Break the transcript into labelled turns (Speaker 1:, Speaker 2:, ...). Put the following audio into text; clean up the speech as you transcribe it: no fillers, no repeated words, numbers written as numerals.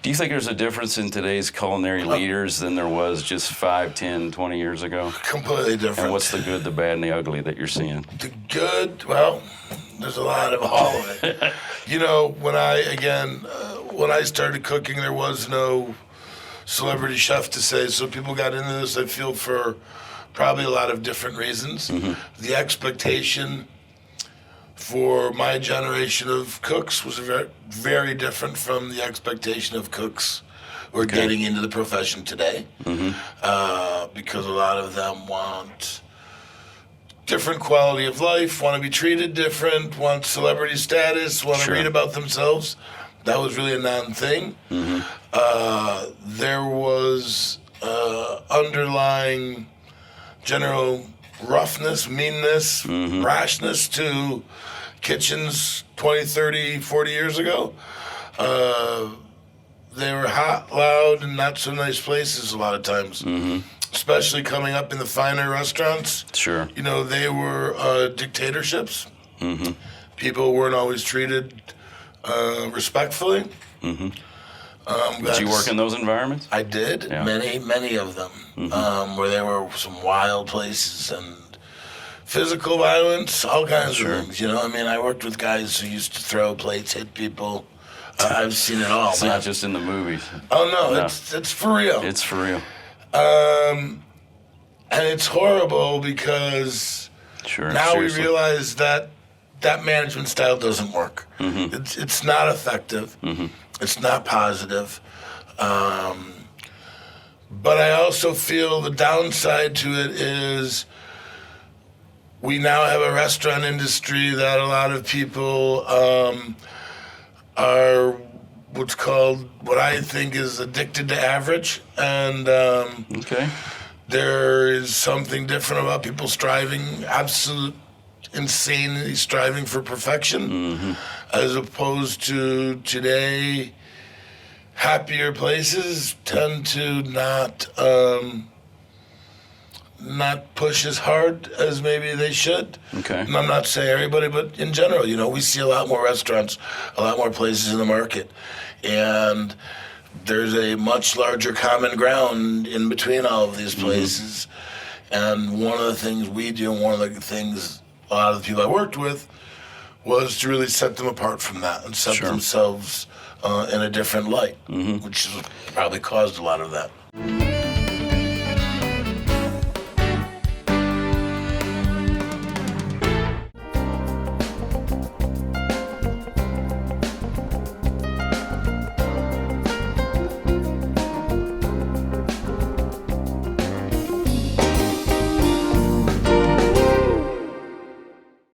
Speaker 1: Do you think there's a difference in today's culinary leaders than there was just 5, 10, 20 years ago?
Speaker 2: Completely different.
Speaker 1: And what's the good, the bad, and the ugly that you're seeing?
Speaker 2: The good, well, there's a lot of all of it. You know, when I started cooking, there was no celebrity chef to say, so people got into this, I feel, for probably a lot of different reasons. The expectation for my generation of cooks was very, very different from the expectation of cooks who are getting into the profession today, because a lot of them want different quality of life, want to be treated different, want celebrity status, want to read about themselves. That was really a non-thing. There was underlying general roughness, meanness, rashness to kitchens 20, 30, 40 years ago. They were hot, loud, and not so nice places a lot of times, especially coming up in the finer restaurants.
Speaker 1: Sure.
Speaker 2: You know, they were dictatorships. People weren't always treated respectfully.
Speaker 1: Did you work in those environments?
Speaker 2: I did, many of them, where there were some wild places and physical violence, all kinds of things. You know, I mean, I worked with guys who used to throw plates, hit people. I've seen it all.
Speaker 1: It's not just in the movies.
Speaker 2: Oh no, it's for real.
Speaker 1: It's for real.
Speaker 2: And it's horrible because now we realize that management style doesn't work. It's not effective. It's not positive. But I also feel the downside to it is we now have a restaurant industry that a lot of people are what I think is addicted to average. And there is something different about people striving, insanely striving for perfection, as opposed to today. Happier places tend to not push as hard as maybe they should. And I'm not saying everybody, but in general, you know, we see a lot more restaurants, a lot more places in the market, and there's a much larger common ground in between all of these places. And one of the things we do, and one of the things a lot of the people I worked with, was to really set them apart from that and set themselves in a different light, which probably caused a lot of that.